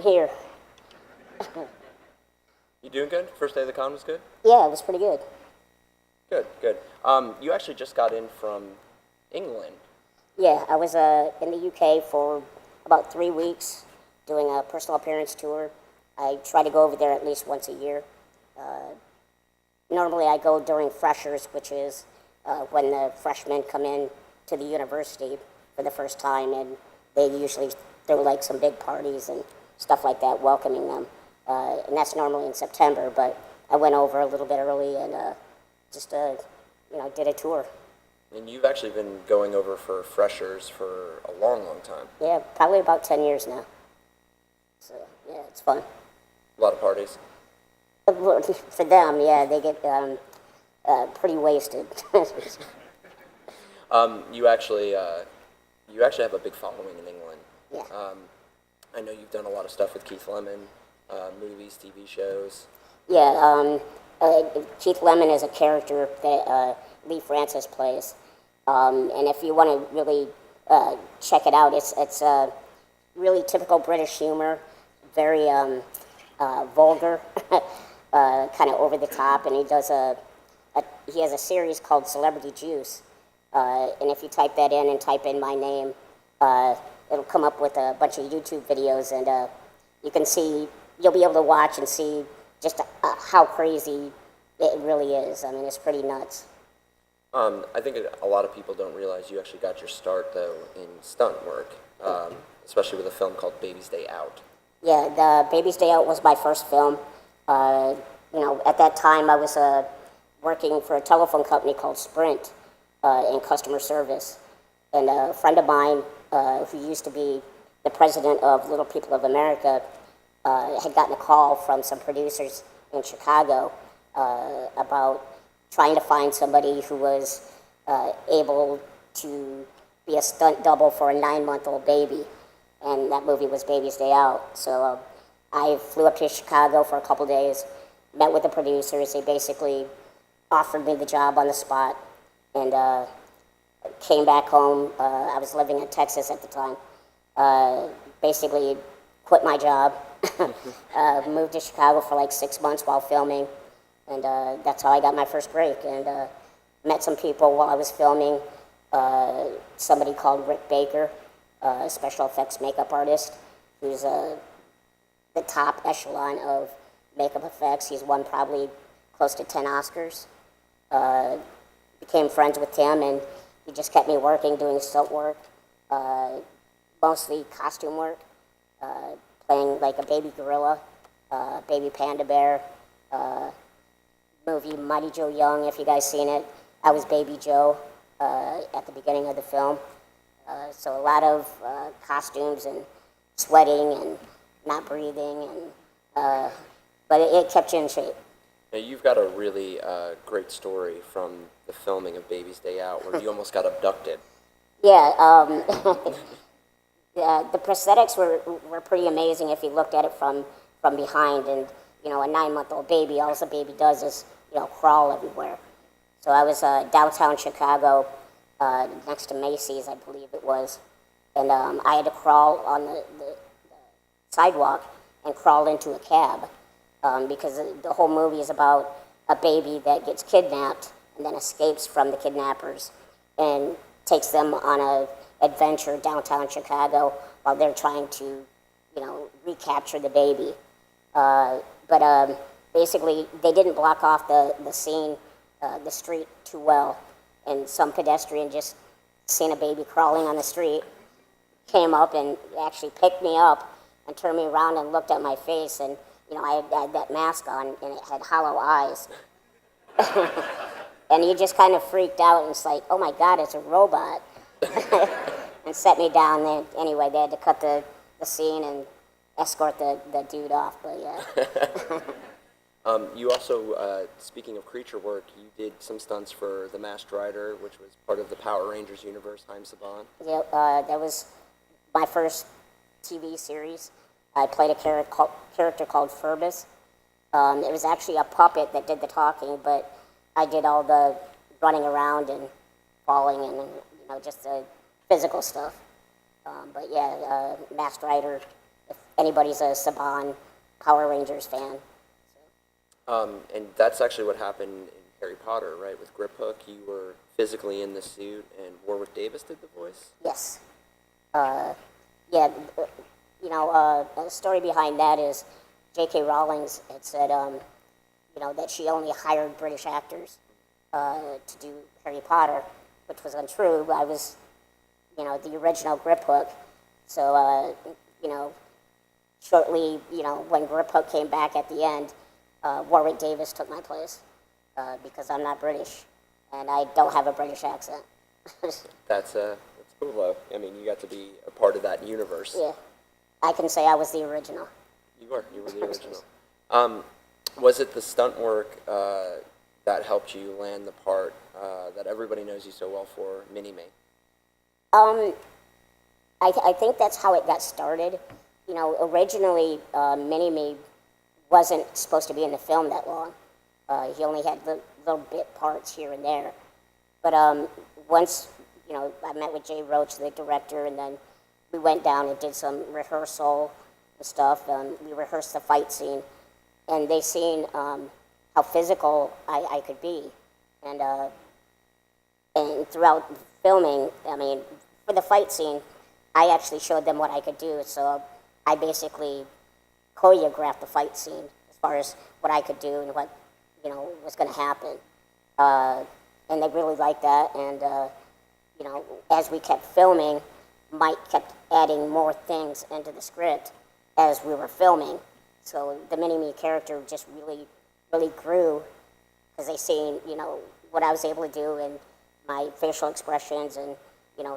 I'm here. You doing good? First day of the con was good? Yeah, it was pretty good. Good, good. You actually just got in from England. Yeah, I was in the UK for about 3 weeks doing a personal appearance tour. I try to go over there at least once a year. Normally I go during freshers, which is when the freshmen come in to the university for the first time, and they usually throw like some big parties and stuff like that welcoming them. And that's normally in September, but I went over a little bit early and just did a tour. And you've actually been going over for freshers for a long, long time. Yeah, probably about 10 years now. So, yeah, it's fun. A lot of parties. For them, yeah, they get pretty wasted. You actually have a big following in England. Yeah. I know you've done a lot of stuff with Keith Lemon, movies, TV shows. Yeah, Keith Lemon is a character that Lee Francis plays. And if you want to really check it out, it's really typical British humor, very vulgar, kind of over the top, and he has a series called Celebrity Juice. And if you type that in and type in my name, it'll come up with a bunch of YouTube videos, and you'll be able to watch and see just how crazy it really is. I mean, it's pretty nuts. I think a lot of people don't realize you actually got your start, though, in stunt work, especially with a film called Baby's Day Out. Yeah, the Baby's Day Out was my first film. At that time I was working for a telephone company called Sprint in customer service. And a friend of mine who used to be the president of Little People of America had gotten a call from some producers in Chicago about trying to find somebody who was able to be a stunt double for a 9-month-old baby. And that movie was Baby's Day Out. So I flew up to Chicago for a couple days, met with the producers. They basically offered me the job on the spot, and came back home. I was living in Texas at the time. Basically quit my job, moved to Chicago for like 6 months while filming, and that's how I got my first break. And met some people while I was filming. Somebody called Rick Baker, a special effects makeup artist, who's the top echelon of makeup effects. He's won probably close to 10 Oscars. Became friends with him, and he just kept me working, doing stunt work, mostly costume work, playing like a baby gorilla, baby panda bear. Movie Mighty Joe Young, if you guys seen it. I was Baby Joe at the beginning of the film. So a lot of costumes and sweating and not breathing, and but it kept you in shape. Now, you've got a really great story from the filming of Baby's Day Out, where you almost got abducted. Yeah, the prosthetics were pretty amazing if you looked at it from behind. And a 9-month-old baby, all the baby does is crawl everywhere. So I was downtown Chicago, next to Macy's, I believe it was, and I had to crawl on the sidewalk and crawl into a cab, because the whole movie is about a baby that gets kidnapped and then escapes from the kidnappers and takes them on an adventure downtown Chicago while they're trying to, recapture the baby. But basically, they didn't block off the scene, the street too well, and some pedestrian just seen a baby crawling on the street, came up and actually picked me up and turned me around and looked at my face, and I had that mask on and it had hollow eyes. And he just kind of freaked out and it's like, oh my God, it's a robot. And set me down there. Anyway, they had to cut the scene and escort the dude off, but yeah. You also, speaking of creature work, you did some stunts for The Masked Rider, which was part of the Power Rangers universe, Haim Saban. Yeah, that was my first TV series. I played a character called Furbus. It was actually a puppet that did the talking, but I did all the running around and falling and just the physical stuff. But yeah, Masked Rider. If anybody's a Saban Power Rangers fan. And that's actually what happened in Harry Potter, right? With Grip Hook, you were physically in the suit, and Warwick Davis did the voice? Yes. Yeah, the story behind that is J.K. Rowling had said, that she only hired British actors to do Harry Potter, which was untrue. I was, the original Grip Hook. So, shortly, when Grip Hook came back at the end, Warwick Davis took my place because I'm not British and I don't have a British accent. That's cool, though. I mean, you got to be a part of that universe. Yeah, I can say I was the original. You were the original. Was it the stunt work that helped you land the part that everybody knows you so well for, Mini-Me? I think that's how it got started. Originally, Mini-Me wasn't supposed to be in the film that long. He only had little bit parts here and there. But once, I met with Jay Roach, the director, and then we went down and did some rehearsal and stuff. We rehearsed the fight scene, and they seen how physical I could be. And throughout filming, I mean, for the fight scene, I actually showed them what I could do. So I basically choreographed the fight scene as far as what I could do and what, was going to happen. And they really liked that. And, as we kept filming, Mike kept adding more things into the script as we were filming. So the Mini-Me character just really, really grew because they seen, what I was able to do and my facial expressions and,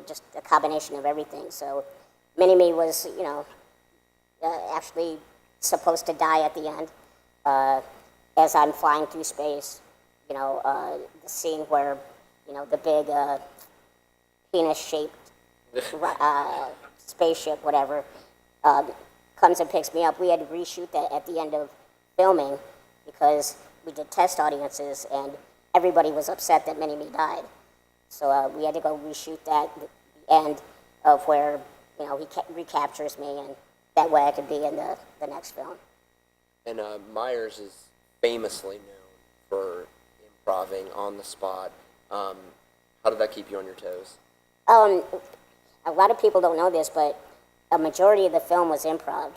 just a combination of everything. So Mini-Me was, actually supposed to die at the end as I'm flying through space. The scene where, the big penis-shaped spaceship, whatever, comes and picks me up. We had to reshoot that at the end of filming because we did test audiences and everybody was upset that Mini-Me died. So we had to go reshoot that at the end of where, he recaptures me, and that way I could be in the next film. And Myers is famously known for improving on the spot. How did that keep you on your toes? A lot of people don't know this, but a majority of the film was improv.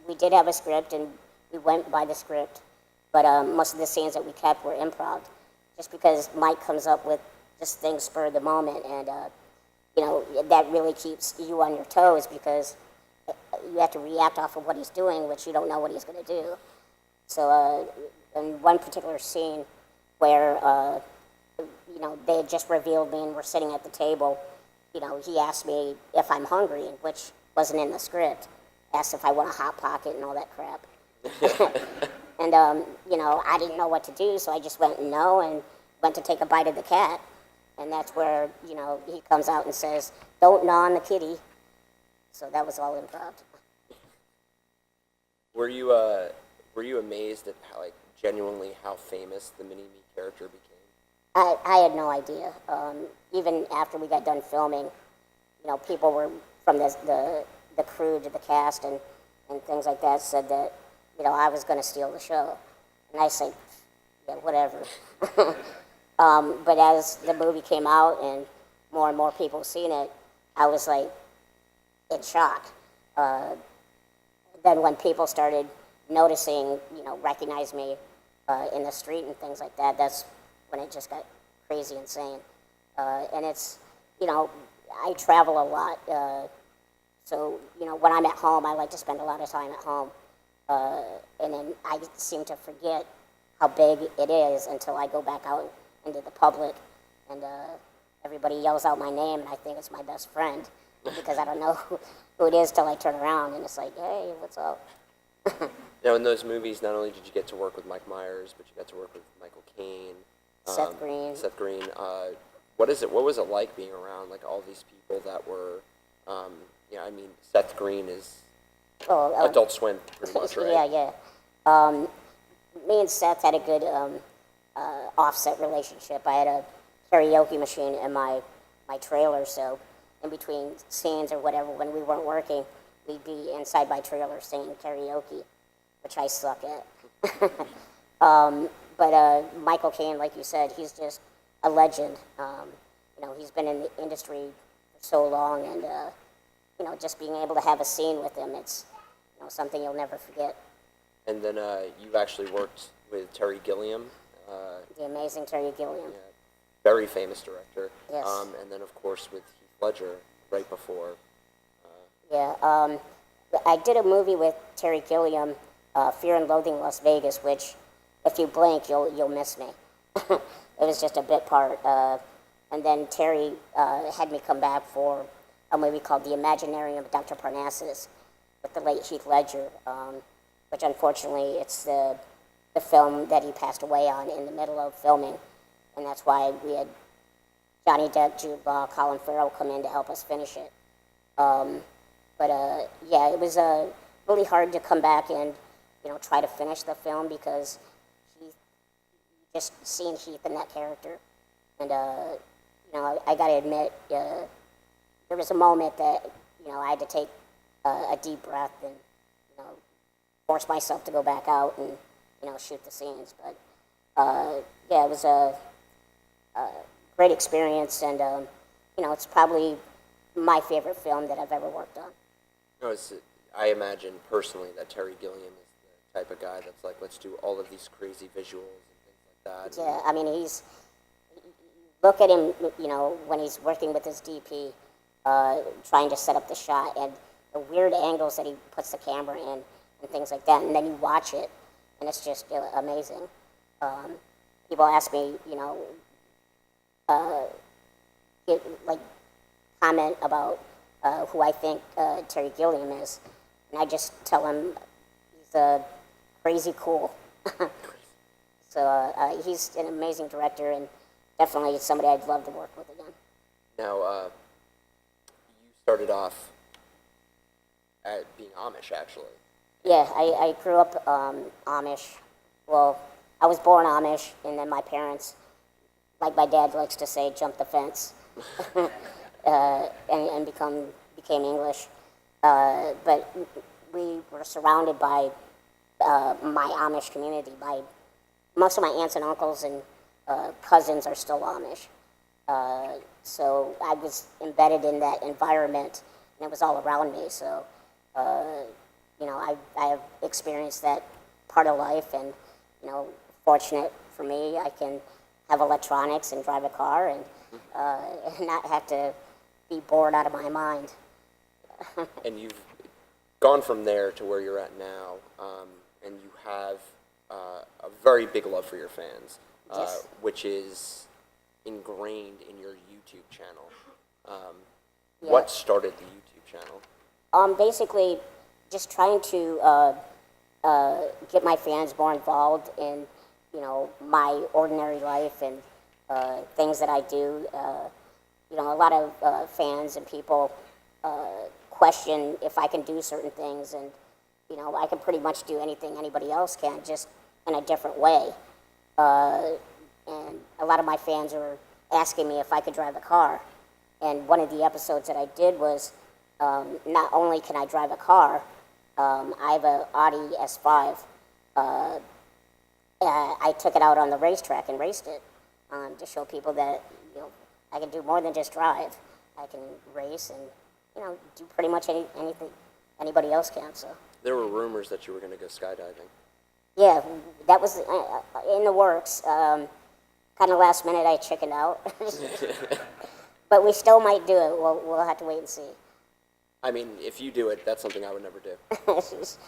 We did have a script, and we went by the script, but most of the scenes that we kept were improv, just because Mike comes up with just things spur of the moment, and that really keeps you on your toes because you have to react off of what he's doing, which you don't know what he's going to do. So in one particular scene where they had just revealed me and we're sitting at the table, he asked me if I'm hungry, which wasn't in the script. Asked if I want a Hot Pocket and all that crap. And, I didn't know what to do, so I just went no and went to take a bite of the cat. And that's where, he comes out and says, "Don't gnaw on the kitty." So that was all improv. Were you amazed at genuinely how famous the Mini-Me character became? I had no idea. Even after we got done filming, people were from the crew to the cast and things like that said that, I was going to steal the show. And I said, yeah, whatever. But as the movie came out and more people seen it, I was in shock. Then when people started noticing, recognize me in the street and things like that, that's when it just got crazy insane. And it's, I travel a lot. So, when I'm at home, I like to spend a lot of time at home. And then I seem to forget how big it is until I go back out into the public. And everybody yells out my name, and I think it's my best friend because I don't know who it is till I turn around, and it's like, hey, what's up? Now, in those movies, not only did you get to work with Mike Myers, but you got to work with Michael Caine. Seth Green. What was it like being around all these people that were, Seth Green is Adult Swim pretty much, right? Yeah. Me and Seth had a good offset relationship. I had a karaoke machine in my trailer, so in between scenes or whatever, when we weren't working, we'd be inside my trailer singing karaoke, which I suck at. But Michael Caine, like you said, he's just a legend. He's been in the industry for so long, and just being able to have a scene with him, it's something you'll never forget. And then you actually worked with Terry Gilliam. The amazing Terry Gilliam. Yeah, very famous director. Yes. And then, of course, with Heath Ledger right before. Yeah. I did a movie with Terry Gilliam, Fear and Loathing Las Vegas, which, if you blink, you'll miss me. It was just a bit part. And then Terry had me come back for a movie called The Imaginarium of Dr. Parnassus with the late Heath Ledger, which unfortunately it's the film that he passed away on in the middle of filming. And that's why we had Johnny Depp, Jude Law, Colin Farrell come in to help us finish it. Yeah, it was really hard to come back and try to finish the film because just seeing Heath in that character, and I got to admit, there was a moment that I had to take a deep breath and force myself to go back out and shoot the scenes. But yeah, it was a great experience, and it's probably my favorite film that I've ever worked on. No, I imagine personally that Terry Gilliam is the type of guy that's like, let's do all of these crazy visuals and things like that. Yeah, I mean, look at him, when he's working with his DP, trying to set up the shot, and the weird angles that he puts the camera in, and things like that, and then you watch it, and it's just amazing. People ask me, comment about who I think Terry Gilliam is, and I just tell him he's crazy cool. So he's an amazing director, and definitely somebody I'd love to work with again. Now, you started off at being Amish, actually. Yeah, I grew up Amish. Well, I was born Amish, and then my parents, like my dad likes to say, jumped the fence and became English. But we were surrounded by my Amish community. Most of my aunts and uncles and cousins are still Amish. So I was embedded in that environment, and it was all around me. So, I have experienced that part of life, and, fortunate for me, I can have electronics and drive a car and not have to be bored out of my mind. And you've gone from there to where you're at now, and you have a very big love for your fans, Yes. which is ingrained in your YouTube channel. Yeah. What started the YouTube channel? Basically, just trying to get my fans more involved in, my ordinary life and things that I do. A lot of fans and people question if I can do certain things, and I can pretty much do anything anybody else can, just in a different way. And a lot of my fans are asking me if I could drive a car. And one of the episodes that I did was, not only can I drive a car, I have an Audi S5. I took it out on the racetrack and raced it to show people that I can do more than just drive. I can race and do pretty much anything anybody else can. So There were rumors that you were going to go skydiving. yeah, that was in the works. Kind of last minute, I chickened out, but we still might do it. We'll have to wait and see. I mean, if you do it, that's something I would never do,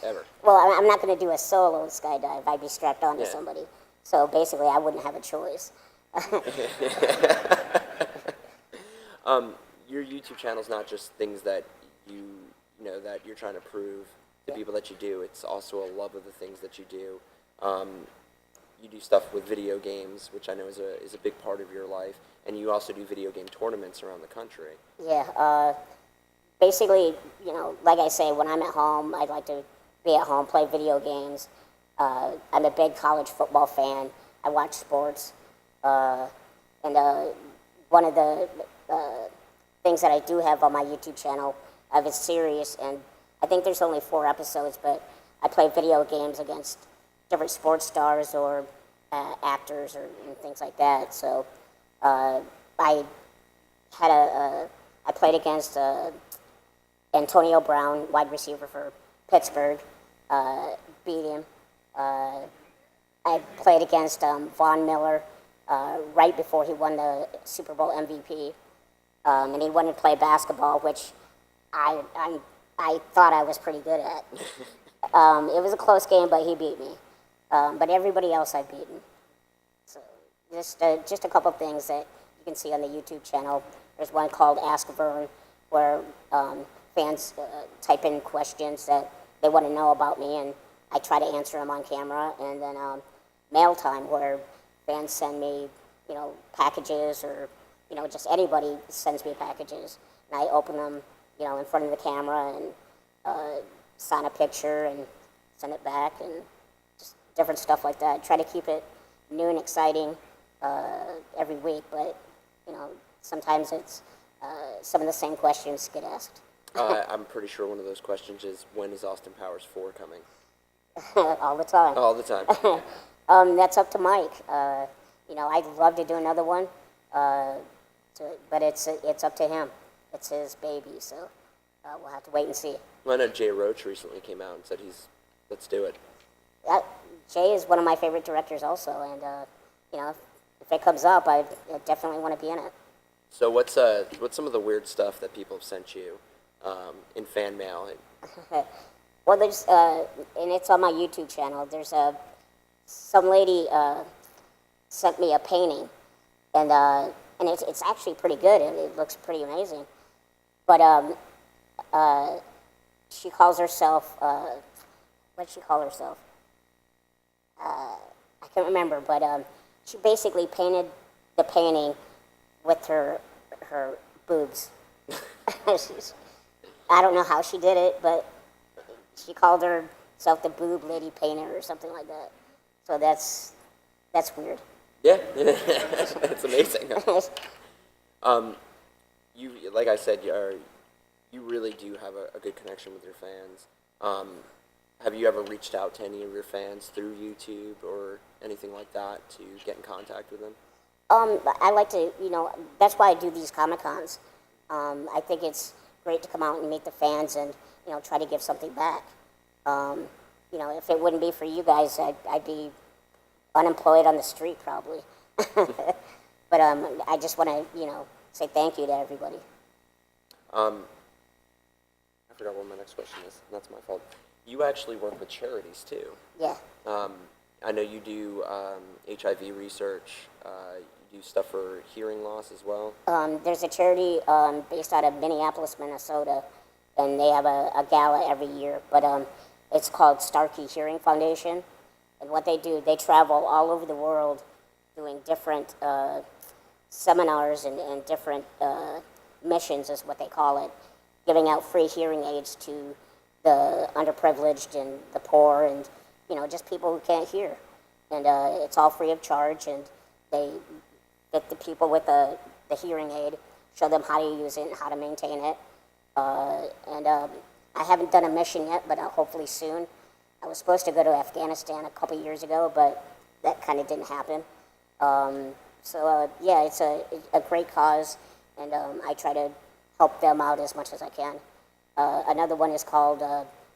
ever. Well, I'm not going to do a solo skydive. I'd be strapped onto somebody. So basically, I wouldn't have a choice. Your YouTube channel is not just things that that you're trying to prove to people that you do. It's also a love of the things that you do. You do stuff with video games, which I know is a big part of your life, and you also do video game tournaments around the country. Yeah. Basically, like I say, when I'm at home, I'd like to be at home, play video games. I'm a big college football fan. I watch sports. And one of the things that I do have on my YouTube channel, I have a series, and I think there's only 4 episodes, but I play video games against different sports stars or actors and things like that. So I had I played against Antonio Brown, wide receiver for Pittsburgh, beat him. I played against Von Miller right before he won the Super Bowl MVP, and he wanted to play basketball, which I thought I was pretty good at. It was a close game, but he beat me. But everybody else I've beaten. So just a couple things that you can see on the YouTube channel. There's one called Ask Verne, where fans type in questions that they want to know about me, and I try to answer them on camera. And then Mail Time, where fans send me, packages, or just anybody sends me packages, and I open them, in front of the camera and sign a picture and send it back, and just different stuff like that. Try to keep it new and exciting every week, but sometimes it's some of the same questions get asked. I'm pretty sure one of those questions is, when is Austin Powers 4 coming? All the time. All the time. That's up to Mike. I'd love to do another one, but it's up to him. It's his baby, so we'll have to wait and see. Well, I know Jay Roach recently came out and said let's do it. Jay is one of my favorite directors also, and if it comes up, I definitely want to be in it. So what's some of the weird stuff that people have sent you in fan mail? Well, there's and it's on my YouTube channel. There's some lady sent me a painting, and it's actually pretty good, and it looks pretty amazing. But she calls herself what did she call herself? I can't remember, but she basically painted the painting with her boobs. I don't know how she did it, but she called herself the Boob Lady Painter or something like that. So that's weird. Yeah, it's amazing. You, like I said, you really do have a good connection with your fans. Have you ever reached out to any of your fans through YouTube or anything like that to get in contact with them? I like to, that's why I do these Comic-Cons. I think it's great to come out and meet the fans and, try to give something back. If it wouldn't be for you guys, I'd be unemployed on the street probably. But I just want to, say thank you to everybody. I forgot what my next question is. That's my fault. You actually work with charities too. Yeah. I know you do HIV research. You do stuff for hearing loss as well. There's a charity based out of Minneapolis, Minnesota, and they have a gala every year. But it's called Starkey Hearing Foundation. And what they do, they travel all over the world doing different seminars and different missions, is what they call it, giving out free hearing aids to the underprivileged and the poor and, just people who can't hear. And it's all free of charge, and they get the people with the hearing aid, show them how to use it and how to maintain it. I haven't done a mission yet, but hopefully soon. I was supposed to go to Afghanistan a couple years ago, but that kind of didn't happen. Yeah, it's a great cause, and I try to help them out as much as I can. Another one is called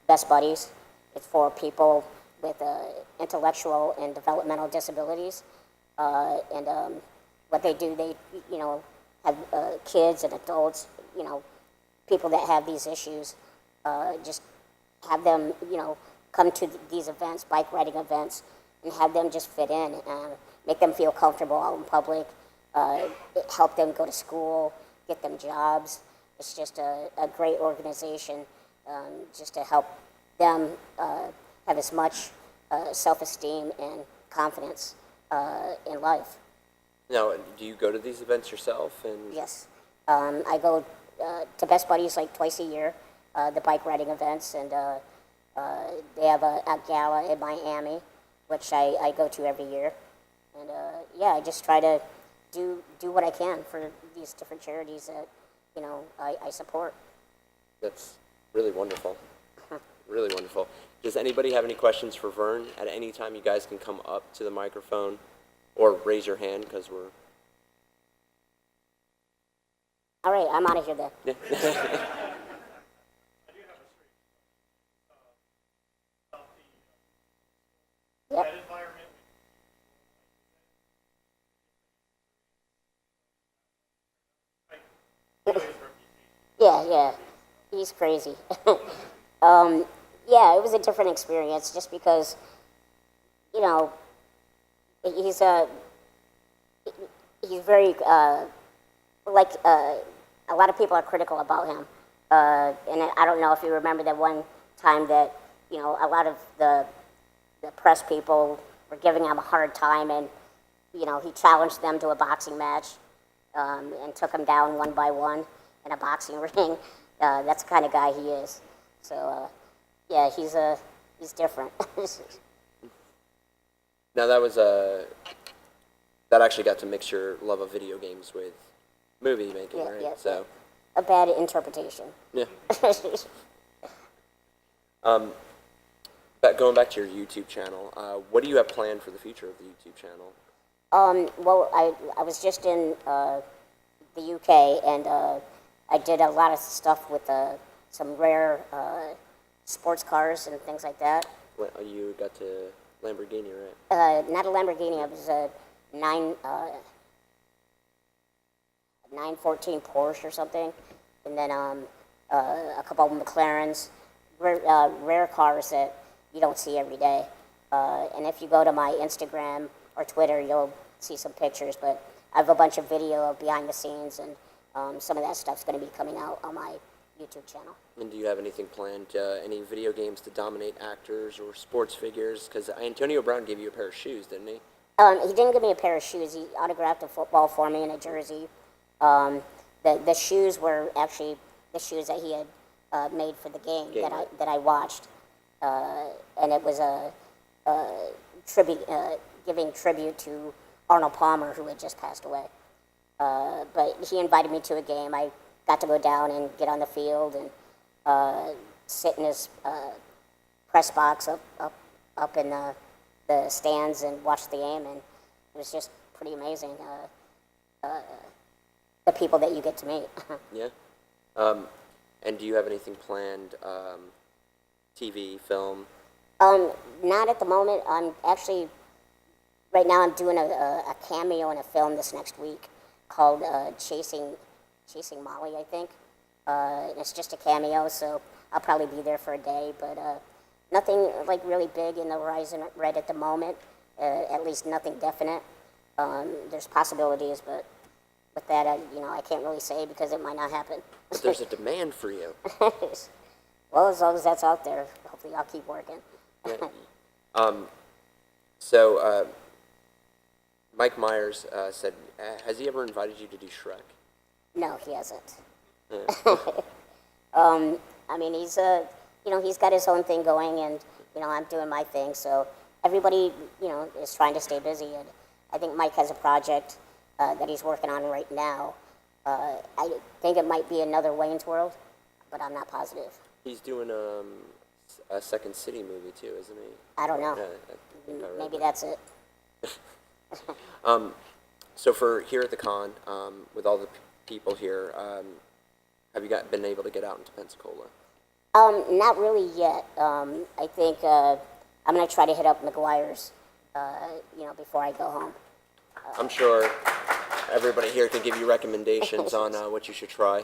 Best Buddies. It's for people with intellectual and developmental disabilities. What they do, they, have kids and adults, people that have these issues, just have them, come to these events, bike riding events, and have them just fit in, make them feel comfortable out in public, help them go to school, get them jobs. It's just a great organization just to help them have as much self-esteem and confidence in life. Now, do you go to these events yourself? And Yes. I go to Best Buddies like twice a year, the bike riding events, and they have a gala in Miami, which I go to every year. And I just try to do what I can for these different charities that, I support. That's really wonderful. Really wonderful. Does anybody have any questions for Verne? At any time, you guys can come up to the microphone or raise your hand because we're. All right, I'm out of here then. Yep. Yeah. He's crazy. um, yeah, it was a different experience just because, you know, he's a he's very like a lot of people are critical about him, and I don't know if you remember that one time that a lot of the press people were giving him a hard time, and he challenged them to a boxing match, and took them down one by one in a boxing ring. That's the kind of guy he is. So yeah, he's different. Now that actually got to mix your love of video games with movie making, right? Yeah. So A bad interpretation. yeah. But going back to your YouTube channel, what do you have planned for the future of the YouTube channel? Well, I was just in the UK, and I did a lot of stuff with some rare sports cars and things like that. Well, you got to Lamborghini, right? Not a Lamborghini. It was a 914 Porsche or something, and then a couple of McLarens, rare cars that you don't see every day. And if you go to my Instagram or Twitter, you'll see some pictures. But I have a bunch of video of behind the scenes, and some of that stuff's going to be coming out on my YouTube channel. And do you have anything planned? Any video games to dominate actors or sports figures? Because Antonio Brown gave you a pair of shoes, didn't he? He didn't give me a pair of shoes. He autographed a football for me and a jersey. The shoes were actually the shoes that he had made for the game that I watched, and it was a tribute, giving tribute to Arnold Palmer, who had just passed away. But he invited me to a game. I got to go down and get on the field and sit in his press box up in the stands and watch the game, and it was just pretty amazing. The people that you get to meet. Yeah. And do you have anything planned? TV, film? Not at the moment. I'm actually right now. I'm doing a cameo in a film this next week called Chasing Molly, I think. And it's just a cameo, so I'll probably be there for a day. But nothing like really big in the horizon right at the moment. At least nothing definite. There's possibilities, but with that, I can't really say because it might not happen. But there's a demand for you. Well, as long as that's out there, hopefully I'll keep working. Yeah. So Mike Myers said, has he ever invited you to do Shrek? No, he hasn't. Yeah. I mean, he's got his own thing going, and I'm doing my thing. So everybody, is trying to stay busy, and I think Mike has a project that he's working on right now. I think it might be another Wayne's World, but I'm not positive. He's doing a Second City movie too, isn't he? I don't know. Yeah, I think I read Maybe that. that's it. So for here at the con, with all the people here, have you been able to get out into Pensacola? Not really yet. I think I'm going to try to hit up McGuire's, before I go home. I'm sure everybody here can give you recommendations on what you should try.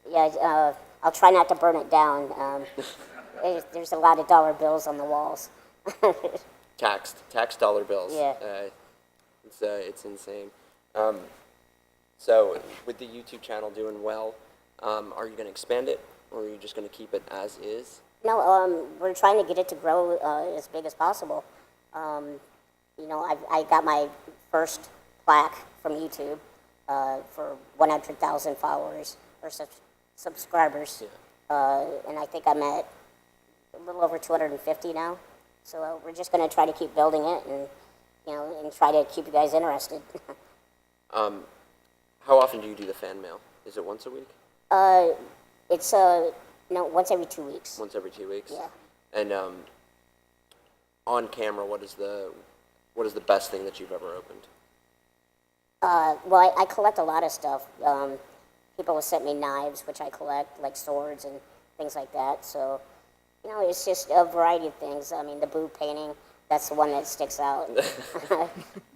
Yeah, I'll try not to burn it down. There's a lot of dollar bills on the walls. Taxed dollar bills. Yeah. It's insane. So with the YouTube channel doing well, are you going to expand it, or are you just going to keep it as is? No, we're trying to get it to grow as big as possible. I got my first plaque from YouTube for 100,000 followers or subscribers, and I think I'm at a little over 250 now. So we're just going to try to keep building it, and and try to keep you guys interested. How often do you do the fan mail? Is it once a week? It's No, once every 2 weeks. Once every 2 weeks. Yeah. And on camera, what is the best thing that you've ever opened? Well, I collect a lot of stuff. People will send me knives, which I collect, like swords and things like that. So, it's just a variety of things. I mean, the boob painting, that's the one that sticks out.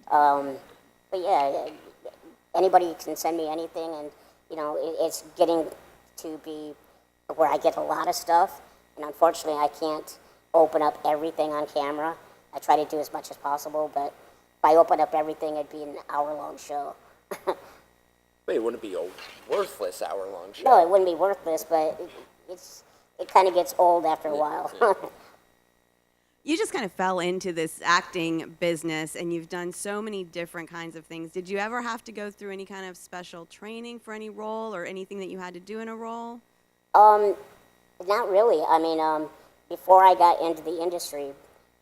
But yeah, anybody can send me anything, and it's getting to be where I get a lot of stuff, and unfortunately, I can't open up everything on camera. I try to do as much as possible, but if I open up everything, it'd be an hour-long show. Wait, it wouldn't be a worthless hour-long show. No, it wouldn't be worthless, but it kind of gets old after a while. You just kind of fell into this acting business, and you've done so many different kinds of things. Did you ever have to go through any kind of special training for any role or anything that you had to do in a role? Not really. I mean, before I got into the industry,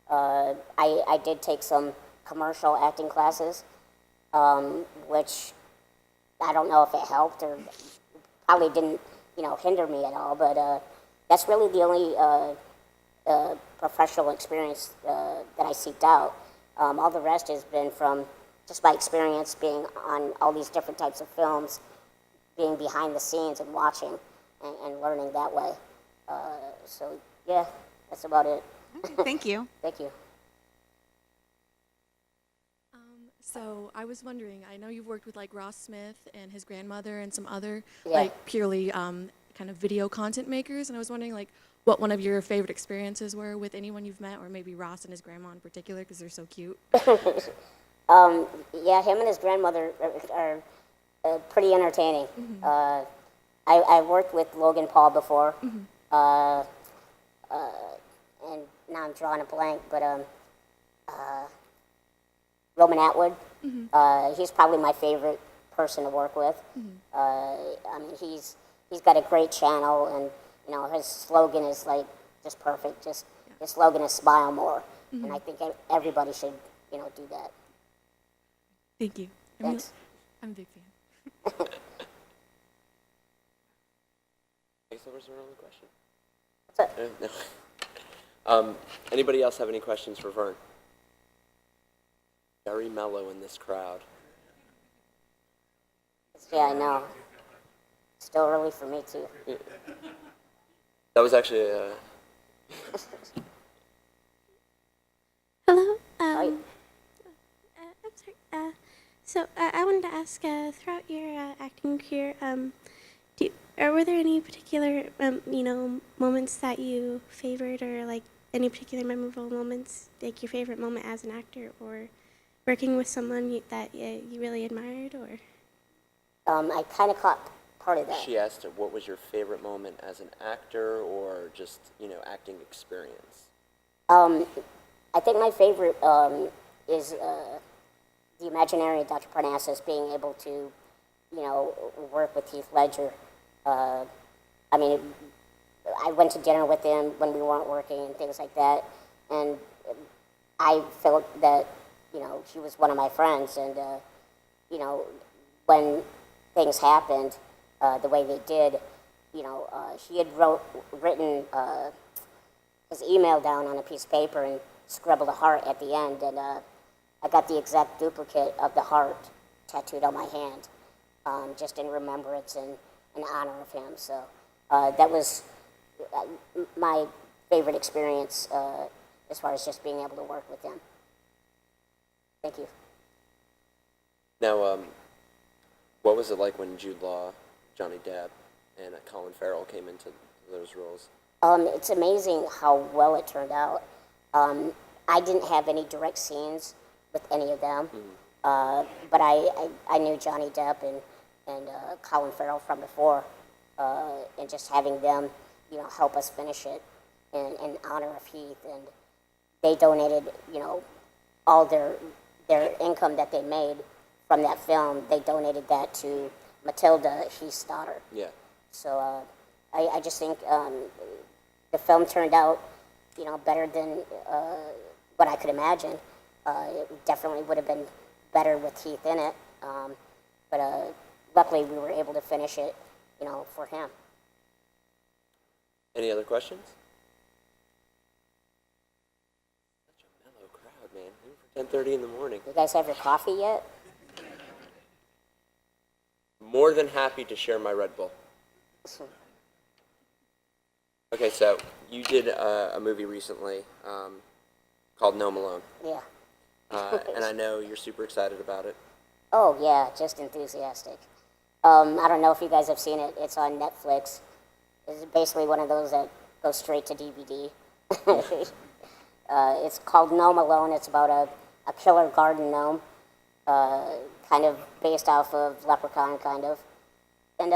I did take some commercial acting classes, which I don't know if it helped or probably didn't, hinder me at all. But that's really the only professional experience that I seeked out. All the rest has been from just my experience being on all these different types of films, being behind the scenes and watching and learning that way. So, yeah, that's about it. Thank you. Thank you. So I was wondering, I know you've worked with like Ross Smith and his grandmother and some other Yeah. like purely kind of video content makers, and I was wondering like what one of your favorite experiences were with anyone you've met, or maybe Ross and his grandma in particular, because they're so cute. Yeah, him and his grandmother are pretty entertaining. I worked with Logan Paul before, and now I'm drawing a blank, but Roman Atwood, he's probably my favorite person to work with. I mean, he's got a great channel, and his slogan is like just perfect. His slogan is "Smile More," and I think everybody should do that. Thank you. Thanks. I'm a big fan. I guess that was our only question. That's it. No. Anybody else have any questions for Verne? Very mellow in this crowd. Yeah, I know. Still early for me too. That was actually Hello. Hi. I'm sorry. So I wanted to ask, throughout your acting career, were there any particular, moments that you favored, or like any particular memorable moments, like your favorite moment as an actor, or working with someone that you really admired, or? I kind of caught part of that. she asked what was your favorite moment as an actor or just acting experience. I think my favorite is the Imaginary Dr. Parnassus, being able to, work with Heath Ledger. I mean, I went to dinner with him when we weren't working and things like that, and I felt that, he was one of my friends, and, when things happened the way they did, he had written his email down on a piece of paper and scribbled a heart at the end, and I got the exact duplicate of the heart tattooed on my hand, just in remembrance and in honor of him. So that was my favorite experience as far as just being able to work with him. Thank you. Now, what was it like when Jude Law, Johnny Depp, and Colin Farrell came into those roles? It's amazing how well it turned out. I didn't have any direct scenes with any of them, but I knew Johnny Depp and Colin Farrell from before, and just having them, help us finish it in honor of Heath, and they donated, all their income that they made from that film. They donated that to Matilda, Heath's daughter. Yeah. So I just think the film turned out, better than what I could imagine. It definitely would have been better with Heath in it, but luckily we were able to finish it, for him. Any other questions? Such a mellow crowd, man. Even for 10:30 in the morning. You guys have your coffee yet? More than happy to share my Red Bull. Okay, so you did a movie recently called No Malone, Yeah. and I know you're super excited about it. Oh, yeah, just enthusiastic. I don't know if you guys have seen it. It's on Netflix. It's basically one of those that goes straight to DVD. It's called Gnome Alone. It's about a killer garden gnome, kind of based off of Leprechaun, kind of. And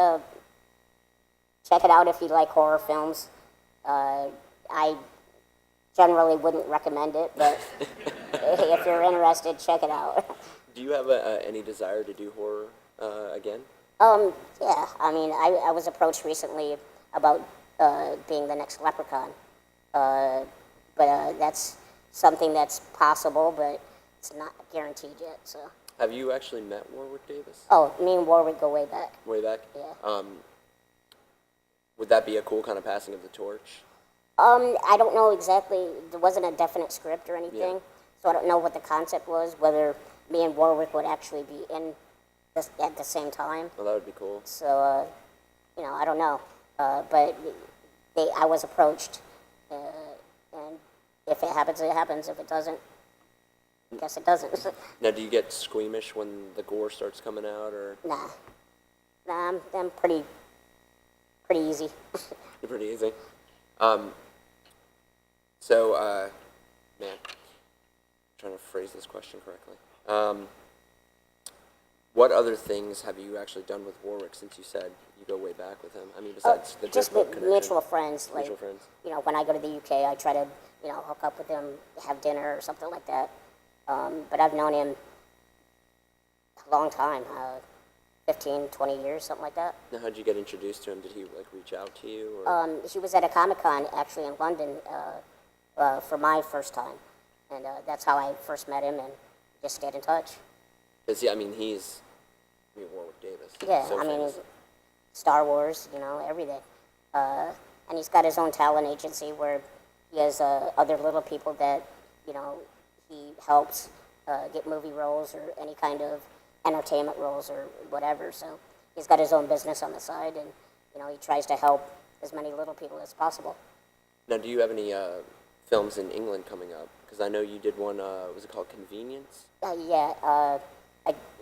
check it out if you like horror films. I generally wouldn't recommend it, but if you're interested, check it out. Do you have any desire to do horror again? Yeah, I mean, I was approached recently about being the next Leprechaun, but that's something that's possible, but it's not guaranteed yet. So. Have you actually met Warwick Davis? Oh, me and Warwick go way back. Way back? Yeah. Would that be a cool kind of passing of the torch? I don't know exactly. There wasn't a definite script or anything, Yeah. so I don't know what the concept was. Whether me and Warwick would actually be in this at the same time. Well, that would be cool. So, I don't know. But I was approached, and if it happens, it happens. If it doesn't, I guess it doesn't. Now, do you get squeamish when the gore starts coming out, or Nah, I'm pretty easy. you're pretty easy? Man, I'm trying to phrase this question correctly. What other things have you actually done with Warwick since you said you go way back with him? I mean, besides the Just Grip Book connection. mutual friends. Like, Mutual friends. When I go to the UK, I try to, hook up with him, have dinner or something like that. But I've known him a long time, 15, 20 years, something like that. Now, how'd you get introduced to him? Did he reach out to you? Or? He was at a Comic-Con actually in London for my first time, and that's how I first met him and just stayed in touch. Cause he's Warwick Davis. Yeah, So famous. Star Wars, everything. And he's got his own talent agency where he has other little people that, he helps get movie roles or any kind of entertainment roles or whatever. So he's got his own business on the side, and, he tries to help as many little people as possible. Now, do you have any films in England coming up? Because I know you did one. Was it called Convenience?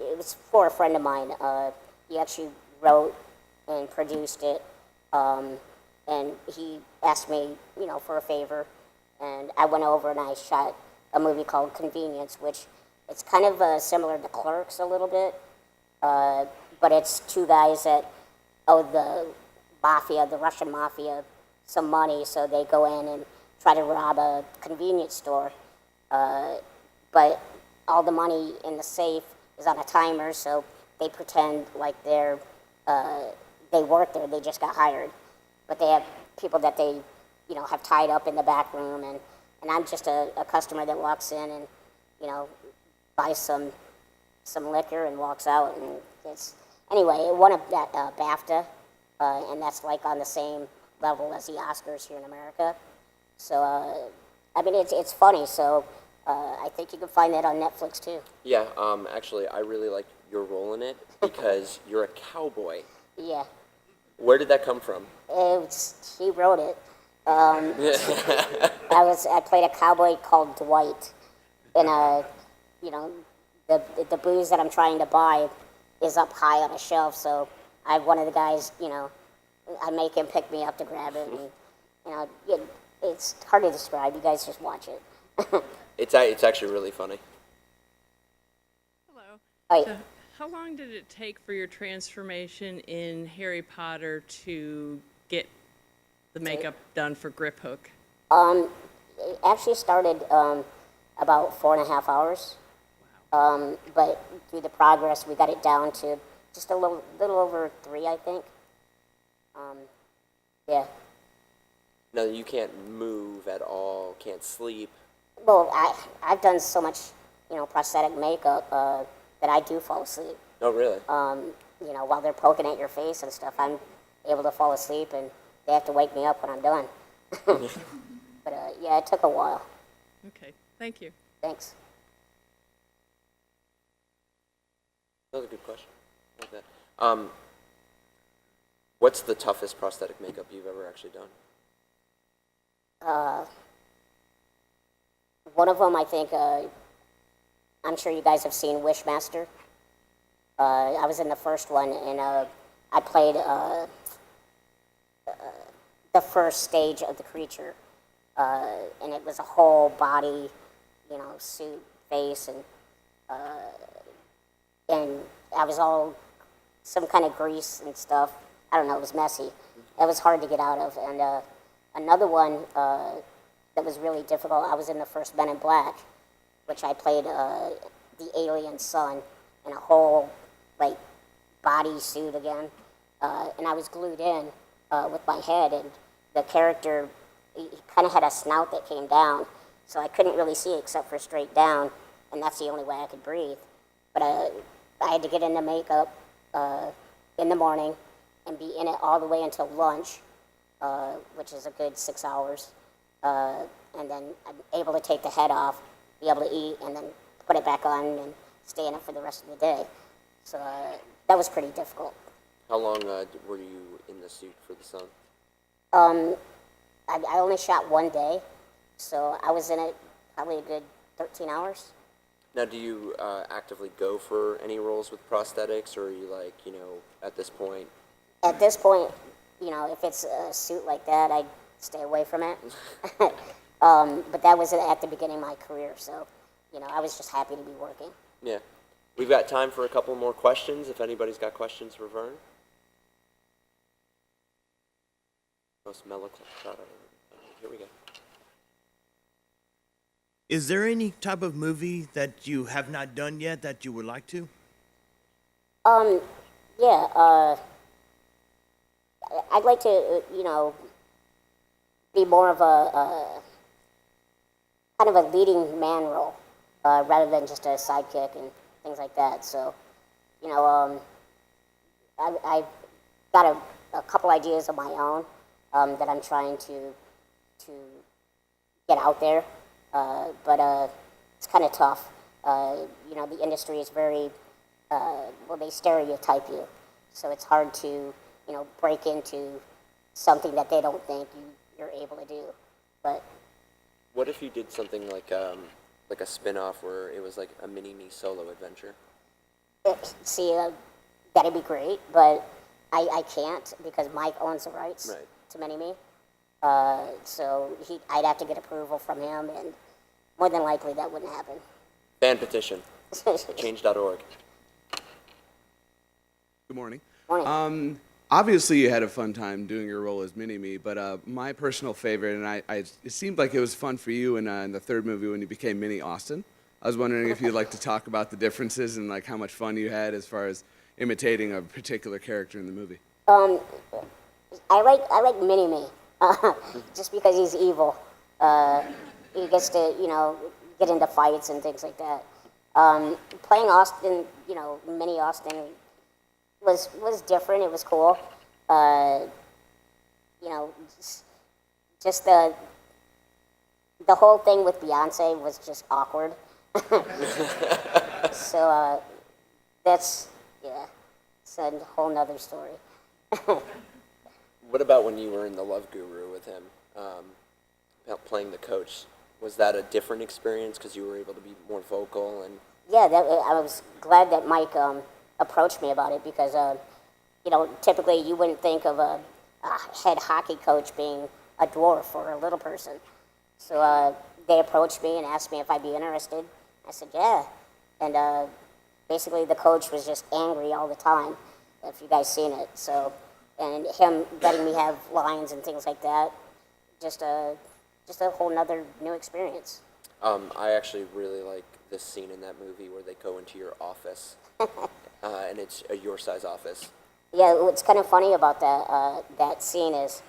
It was for a friend of mine. He actually wrote and produced it, and he asked me, for a favor, and I went over and I shot a movie called Convenience, which it's kind of similar to Clerks a little bit, but it's two guys that owe the mafia, the Russian mafia, some money, so they go in and try to rob a convenience store, but all the money in the safe is on a timer, so they pretend like they work there, they just got hired. But they have people that they, have tied up in the back room, and I'm just a customer that walks in and, buys some liquor and walks out, and anyway, it won a BAFTA, and that's like on the same level as the Oscars here in America. So, it's funny, so I think you can find that on Netflix too. Yeah. Actually, I really like your role in it because you're a cowboy. Yeah. Where did that come from? He wrote it. I played a cowboy called Dwight, and the booze that I'm trying to buy is up high on a shelf, so I have one of the guys, I make him pick me up to grab it, and it's hard to describe. You guys just watch it. It's actually really funny. Hello. Oh, So how long did it take for your transformation in Harry Potter to get the makeup done for Grip Hook? It actually started about 4.5 hours. But through the progress, we got it down to just a little over 3, I think. Yeah. No, you can't move at all. Can't sleep. Well, I've done so much, prosthetic makeup that I do fall asleep. Oh, really? While they're poking at your face and stuff, I'm able to fall asleep, and they have to wake me up when I'm done. But yeah, it took a while. Okay, thank you. Thanks. That was a good question. I like that. What's the toughest prosthetic makeup you've ever actually done? One of them, I think, I'm sure you guys have seen Wishmaster. I was in the first one, and I played the first stage of the creature, and it was a whole body, suit, face, and I was all some kind of grease and stuff. I don't know, it was messy. It was hard to get out of. And another one that was really difficult, I was in the first Men in Black, which I played the alien son in a whole, like, body suit again. And I was glued in with my head, and the character, he kind of had a snout that came down, so I couldn't really see except for straight down, and that's the only way I could breathe. But I had to get into makeup in the morning and be in it all the way until lunch, which is a good 6 hours. And then I'm able to take the head off, be able to eat, and then put it back on and stay in it for the rest of the day. So that was pretty difficult. How long were you in the suit for the sun? I only shot one day, so I was in it probably a good 13 hours. Now, do you actively go for any roles with prosthetics, or are you like, at this point? At this point, if it's a suit like that, I'd stay away from it. But that was at the beginning of my career, so, I was just happy to be working. Yeah. We've got time for a couple more questions, if anybody's got questions for Verne. Most mellow shot here we go. Is there any type of movie that you have not done yet that you would like to? Yeah, I'd like to, be more of a kind of a leading man role, rather than just a sidekick and things like that. So, I've got a couple ideas of my own that I'm trying to get out there, but it's kind of tough. The industry is very, they stereotype you, so it's hard to, break into something that they don't think you're able to do. But What if you did something like a spin-off where it was like a mini-me solo adventure? see, that'd be great, but I can't because Mike owns the rights Right. to Mini-Me. So I'd have to get approval from him, and more than likely that wouldn't happen. Fan petition, change.org. Good morning. Morning. Obviously, you had a fun time doing your role as Mini-Me, but my personal favorite, and it seemed like it was fun for you in the third movie when you became Minnie Austin. I was wondering if you'd like to talk about the differences and like how much fun you had as far as imitating a particular character in the movie. I like Mini-Me, just because he's evil. He gets to, get into fights and things like that. Playing Austin, Mini Austin was different. It was cool. Just the whole thing with Beyonce was just awkward. So it's a whole nother story. What about when you were in The Love Guru with him, playing the coach? Was that a different experience because you were able to be more vocal and? Yeah, I was glad that Mike approached me about it because, typically you wouldn't think of a head hockey coach being a dwarf or a little person. So they approached me and asked me if I'd be interested. I said, yeah. And basically the coach was just angry all the time, if you guys seen it. So, and him letting me have lines and things like that, just a whole nother new experience. I actually really like this scene in that movie where they go into your office, and it's a your size office. Yeah, what's kind of funny about that scene is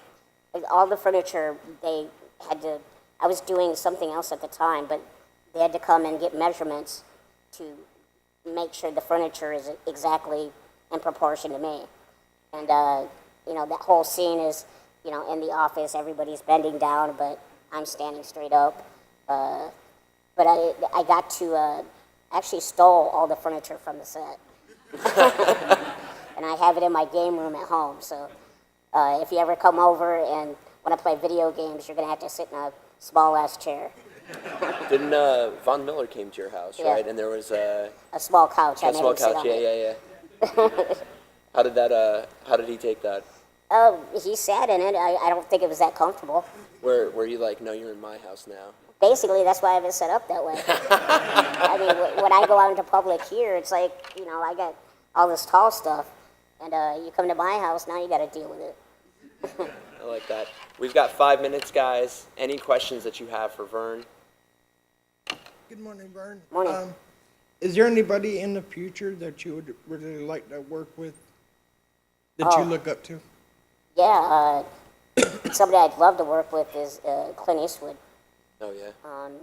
all the furniture they had to. I was doing something else at the time, but they had to come and get measurements to make sure the furniture is exactly in proportion to me. And that whole scene is you know, in the office, everybody's bending down, but I'm standing straight up. But I got to actually stole all the furniture from the set. And I have it in my game room at home. So if you ever come over and want to play video games, you're going to have to sit in a small-ass chair. Didn't Von Miller came to your house, Yeah. right? And there was a small couch. I made small him sit couch. on Yeah, it. yeah. How did that? How did he take that? He sat in it. I don't think it was that comfortable. Were you like, no, you're in my house now? Basically, that's why I have it set up that way. I mean, when I go out into public here, it's like, you know, I got all this tall stuff, and you come to my house, now you got to deal with it. I like that. We've got 5 minutes, guys. Any questions that you have for Verne? Good morning, Verne. Morning. Is there anybody in the future that you would really like to work with, that you look up to? Yeah, somebody I'd love to work with is Clint Eastwood. Oh, yeah.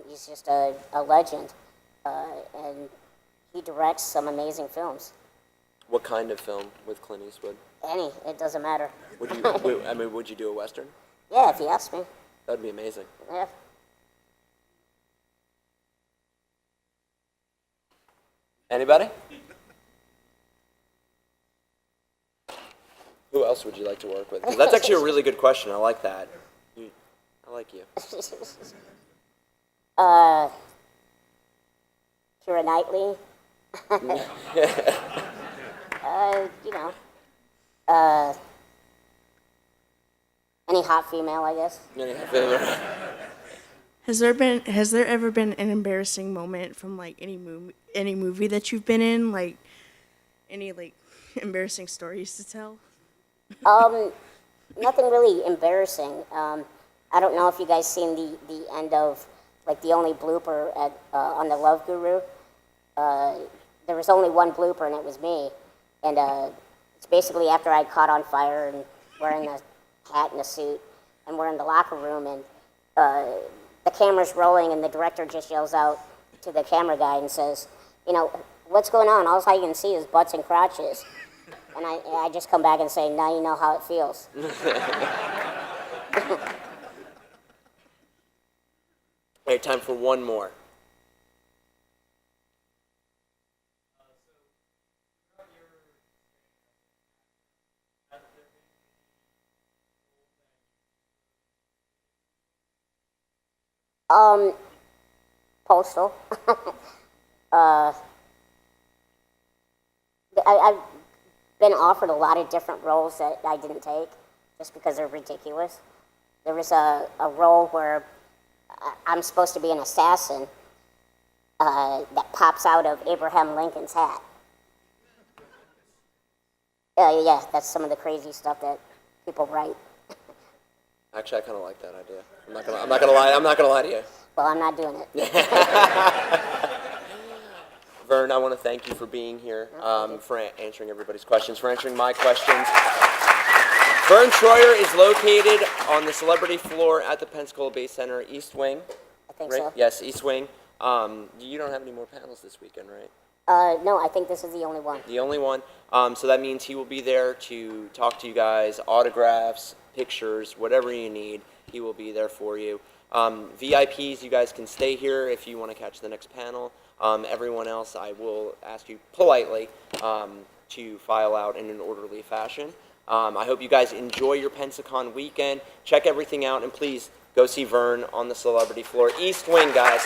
He's just a legend, and he directs some amazing films. What kind of film with Clint Eastwood? Any, it doesn't matter. Would you? I mean, would you do a western? Yeah, if you ask me. That'd be amazing. Yeah. Anybody? Who else would you like to work with? 'Cause that's actually a really good question. I like that. I like you. Keira Knightley. You know, any hot female, I guess. Has there ever been an embarrassing moment from like any movie that you've been in, like any like embarrassing stories to tell? Nothing really embarrassing. I don't know if you guys seen the end of like the only blooper at on the Love Guru. There was only one blooper and it was me, and it's basically after I caught on fire and wearing a hat and a suit, and we're in the locker room and the camera's rolling and the director just yells out to the camera guy and says, you know, what's going on? All I can see is butts and crotches. And I just come back and say, now you know how it feels. All right, time for one more. Postal. I've been offered a lot of different roles that I didn't take just because they're ridiculous. There was a role where I'm supposed to be an assassin that pops out of Abraham Lincoln's hat. Yeah, that's some of the crazy stuff that people write. Actually, I kind of like that idea. I'm not gonna lie. I'm not gonna lie to you. Well, I'm not doing it. Verne, I want to thank you for being here, for answering everybody's questions, for answering my questions. Verne Troyer is located on the celebrity floor at the Pensacola Bay Center, East Wing. I think Right? so. Yes, East Wing. You don't have any more panels this weekend, right? No, I think this is the only one. The only one. So that means he will be there to talk to you guys, autographs, pictures, whatever you need. He will be there for you. VIPs, you guys can stay here if you want to catch the next panel. Everyone else, I will ask you politely to file out in an orderly fashion. I hope you guys enjoy your Pensacon weekend. Check everything out, and please go see Verne on the celebrity floor. East Wing, guys.